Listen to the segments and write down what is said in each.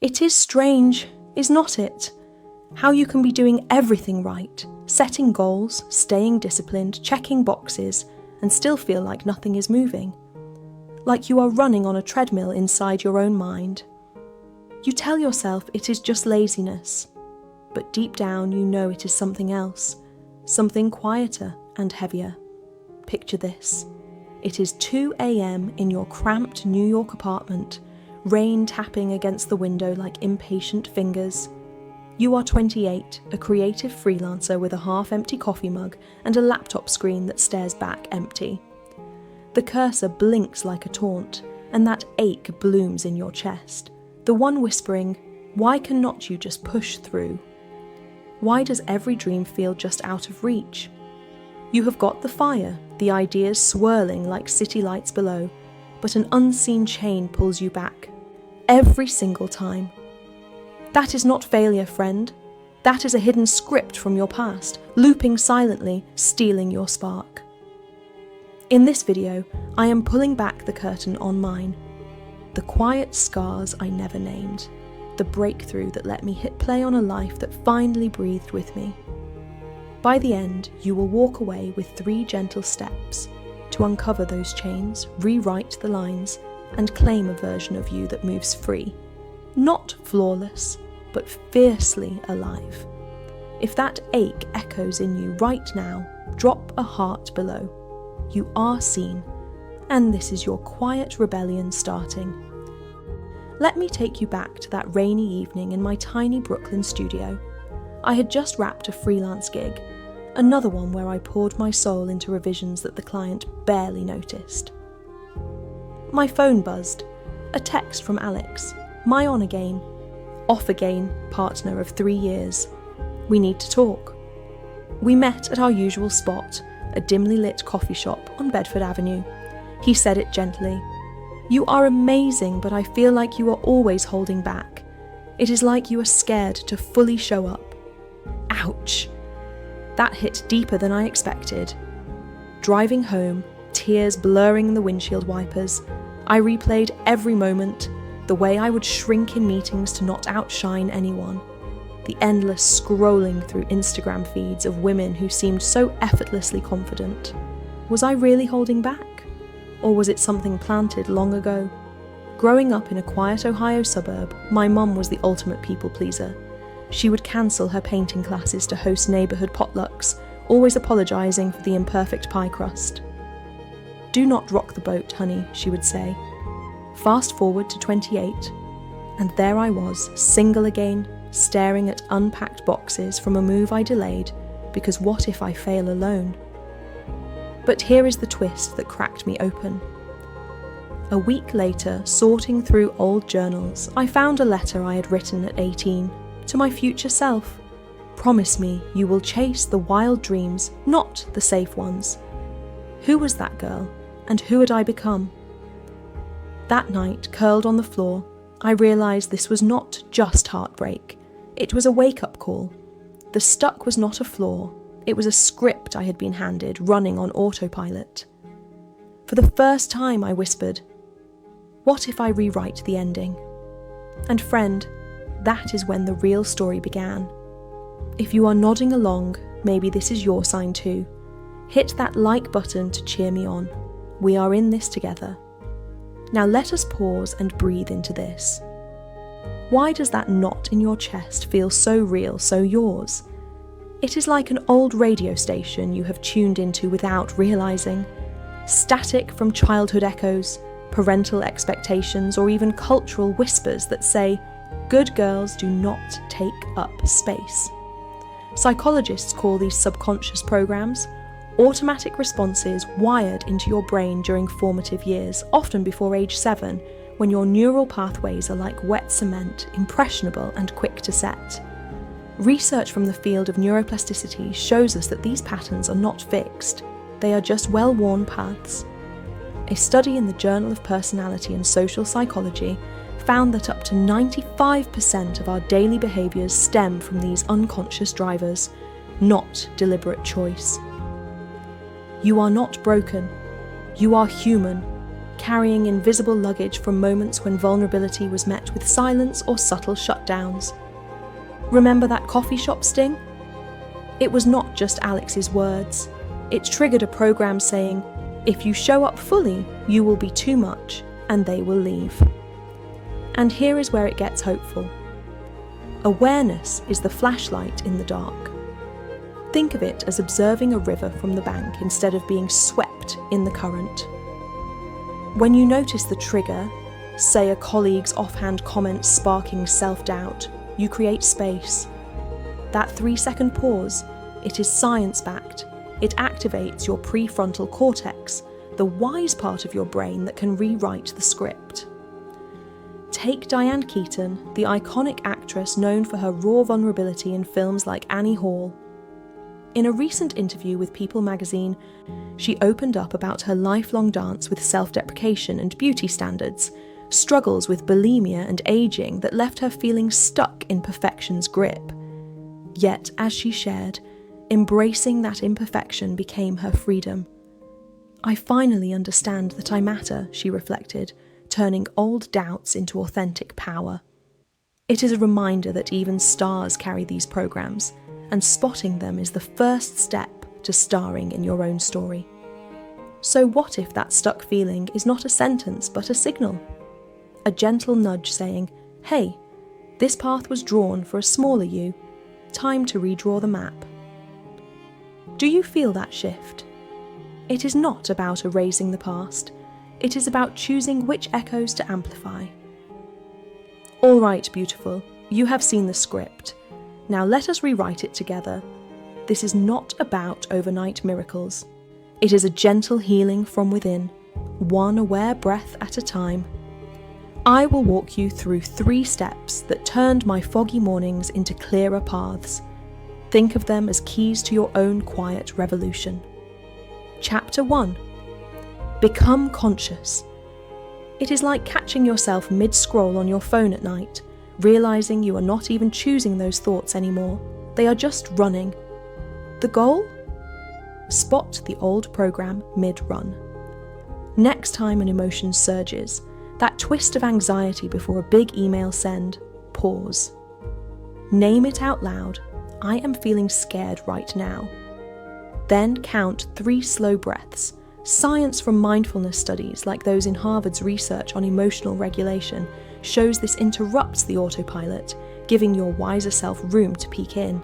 It is strange, is not it? How you can be doing everything right, setting goals, staying disciplined, checking boxes, and still feel like nothing is moving. Like you are running on a treadmill inside your own mind. You tell yourself it is just laziness, but deep down you know it is something else, something quieter and heavier. Picture this. It is 2 a.m. in your cramped New York apartment, rain tapping against the window like impatient fingers. You are 28, a creative freelancer with a half-empty coffee mug and a laptop screen that stares back empty. The cursor blinks like a taunt, and that ache blooms in your chest. The one whispering, why cannot you just push through? Why does every dream feel just out of reach? You have got the fire, the ideas swirling like city lights below, but an unseen chain pulls you back. Every single time. That is not failure, friend. That is a hidden script from your past, looping silently, stealing your spark. In this video, I am pulling back the curtain on mine. The quiet scars I never named. The breakthrough that let me hit play on a life that finally breathed with me. By the end, you will walk away with 3 gentle steps to uncover those chains, rewrite the lines, and claim a version of you that moves free. Not flawless, but fiercely alive. If that ache echoes in you right now, drop a heart below. You are seen, and this is your quiet rebellion starting. Let me take you back to that rainy evening in my tiny Brooklyn studio. I had just wrapped a freelance gig, another one where I poured my soul into revisions that the client barely noticed. My phone buzzed. A text from Alex, my on-again, off-again partner of 3 years. We need to talk. We met at our usual spot, a dimly lit coffee shop on Bedford Avenue. He said it gently. You are amazing, but I feel like you are always holding back. It is like you are scared to fully show up. Ouch. That hit deeper than I expected. Driving home, tears blurring the windshield wipers, I replayed every moment, the way I would shrink in meetings to not outshine anyone. The endless scrolling through Instagram feeds of women who seemed so effortlessly confident. Was I really holding back? Or was it something planted long ago? Growing up in a quiet Ohio suburb, my mum was the ultimate people pleaser. She would cancel her painting classes to host neighbourhood potlucks, always apologising for the imperfect pie crust. Do not rock the boat, honey, she would say. Fast forward to 28, and there I was, single again, staring at unpacked boxes from a move I delayed, because what if I fail alone? But here is the twist that cracked me open. A week later, sorting through old journals, I found a letter I had written at 18, to my future self. Promise me you will chase the wild dreams, not the safe ones. Who was that girl, and who had I become? That night, curled on the floor, I realised this was not just heartbreak. It was a wake-up call. The stuck was not a flaw. It was a script I had been handed, running on autopilot. For the first time, I whispered, what if I rewrite the ending? And friend, that is when the real story began. If you are nodding along, maybe this is your sign too. Hit that like button to cheer me on. We are in this together. Now let us pause and breathe into this. Why does that knot in your chest feel so real, so yours? It is like an old radio station you have tuned into without realising. Static from childhood echoes, parental expectations, or even cultural whispers that say, good girls do not take up space. Psychologists call these subconscious programs automatic responses wired into your brain during formative years, often before age 7, when your neural pathways are like wet cement, impressionable and quick to set. Research from the field of neuroplasticity shows us that these patterns are not fixed, they are just well-worn paths. A study in the Journal of Personality and Social Psychology found that up to 95% of our daily behaviours stem from these unconscious drivers, not deliberate choice. You are not broken. You are human. carrying invisible luggage from moments when vulnerability was met with silence or subtle shutdowns. Remember that coffee shop sting? It was not just Alex's words. It triggered a program saying, if you show up fully, you will be too much, and they will leave. And here is where it gets hopeful. Awareness is the flashlight in the dark. Think of it as observing a river from the bank instead of being swept in the current. When you notice the trigger, say a colleague's offhand comment sparking self-doubt, you create space. That 3-second pause, it is science-backed. It activates your prefrontal cortex, the wise part of your brain that can rewrite the script. Take Diane Keaton, the iconic actress known for her raw vulnerability in films like Annie Hall. In a recent interview with People magazine, she opened up about her lifelong dance with self-deprecation and beauty standards, struggles with bulimia and aging that left her feeling stuck in perfection's grip. Yet, as she shared, embracing that imperfection became her freedom. I finally understand that I matter, she reflected, turning old doubts into authentic power. It is a reminder that even stars carry these programs, and spotting them is the first step to starring in your own story. So what if that stuck feeling is not a sentence but a signal? A gentle nudge saying, hey, this path was drawn for a smaller you, time to redraw the map. Do you feel that shift? It is not about erasing the past, it is about choosing which echoes to amplify. All right, beautiful, you have seen the script. Now let us rewrite it together. This is not about overnight miracles. It is a gentle healing from within, one aware breath at a time. I will walk you through 3 steps that turned my foggy mornings into clearer paths. Think of them as keys to your own quiet revolution. Chapter 1. Become conscious. It is like catching yourself mid-scroll on your phone at night, realizing you are not even choosing those thoughts anymore. They are just running. The goal? Spot the old program mid-run. Next time an emotion surges, that twist of anxiety before a big email send, pause. Name it out loud. I am feeling scared right now. Then count 3 slow breaths. Science from mindfulness studies, like those in Harvard's research on emotional regulation, shows this interrupts the autopilot, giving your wiser self room to peek in.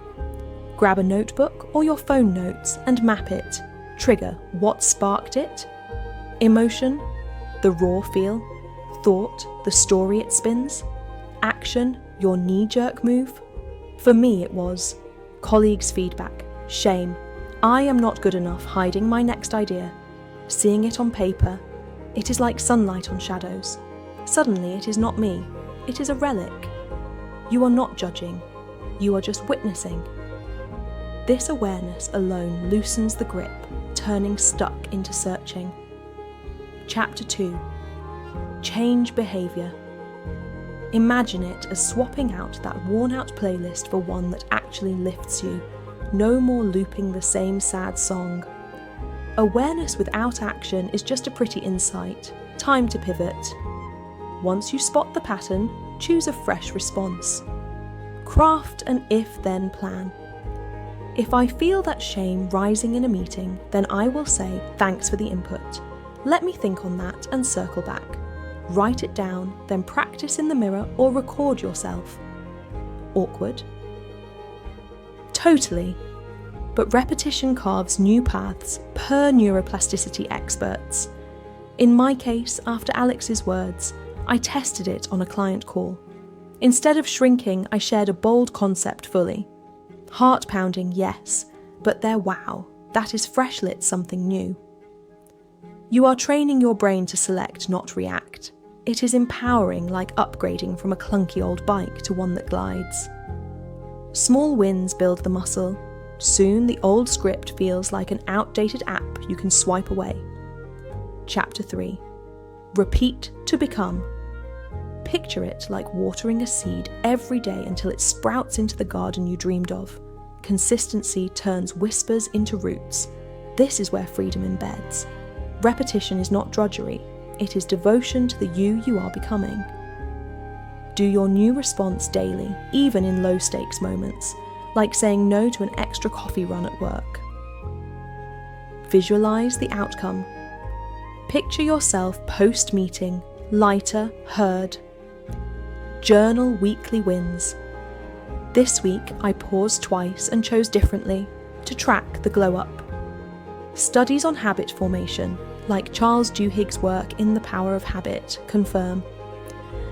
Grab a notebook or your phone notes and map it. Trigger, what sparked it? Emotion, the raw feel. Thought, the story it spins. Action, your knee-jerk move. For me it was colleagues' feedback, shame. I am not good enough hiding my next idea. Seeing it on paper, it is like sunlight on shadows. Suddenly it is not me, it is a relic. You are not judging, you are just witnessing. This awareness alone loosens the grip, turning stuck into searching. Chapter 2. Change behaviour. Imagine it as swapping out that worn-out playlist for one that actually lifts you. No more looping the same sad song. Awareness without action is just a pretty insight. Time to pivot. Once you spot the pattern, choose a fresh response. Craft an if-then plan. If I feel that shame rising in a meeting, then I will say, thanks for the input. Let me think on that and circle back. Write it down, then practice in the mirror or record yourself. Awkward? Totally. But repetition carves new paths per neuroplasticity experts. In my case, after Alex's words, I tested it on a client call. Instead of shrinking, I shared a bold concept fully. Heart pounding, yes, but there, wow, that is fresh lit something new. You are training your brain to select, not react. It is empowering, like upgrading from a clunky old bike to one that glides. Small wins build the muscle. Soon the old script feels like an outdated app you can swipe away. Chapter 3. Repeat to become. Picture it like watering a seed every day until it sprouts into the garden you dreamed of. Consistency turns whispers into roots. This is where freedom embeds. Repetition is not drudgery. It is devotion to the you are becoming. Do your new response daily, even in low-stakes moments, like saying no to an extra coffee run at work. Visualize the outcome. Picture yourself post-meeting, lighter, heard. Journal weekly wins. This week, I paused twice and chose differently to track the glow-up. Studies on habit formation, like Charles Duhigg's work in The Power of Habit, confirm.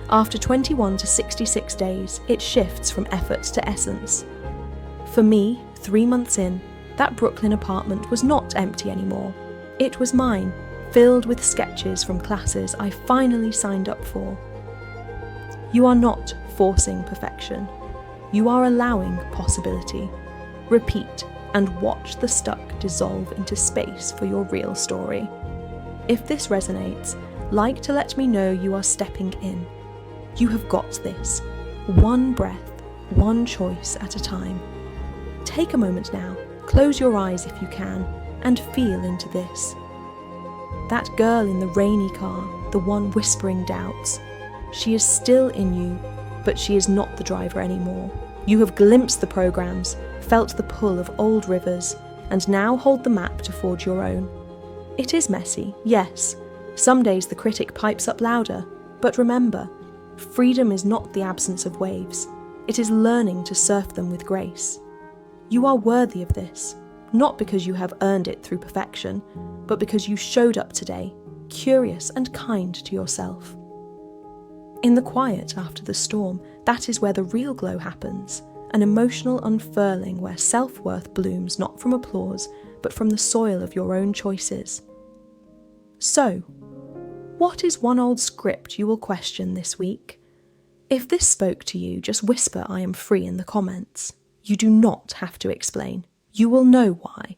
After 21 to 66 days, it shifts from effort to essence. For me, 3 months in, that Brooklyn apartment was not empty anymore. It was mine, filled with sketches from classes I finally signed up for. You are not forcing perfection. You are allowing possibility. Repeat and watch the stuck dissolve into space for your real story. If this resonates, like to let me know you are stepping in. You have got this. One breath, one choice at a time. Take a moment now, close your eyes if you can, and feel into this. That girl in the rainy car, the one whispering doubts, she is still in you, but she is not the driver anymore. You have glimpsed the programs, felt the pull of old rivers, and now hold the map to forge your own. It is messy, yes. Some days the critic pipes up louder, but remember, freedom is not the absence of waves. It is learning to surf them with grace. You are worthy of this, not because you have earned it through perfection, but because you showed up today, curious and kind to yourself. In the quiet after the storm, that is where the real glow happens, an emotional unfurling where self-worth blooms not from applause, but from the soil of your own choices. So, what is one old script you will question this week? If this spoke to you, just whisper "I am free" in the comments. You do not have to explain. You will know why,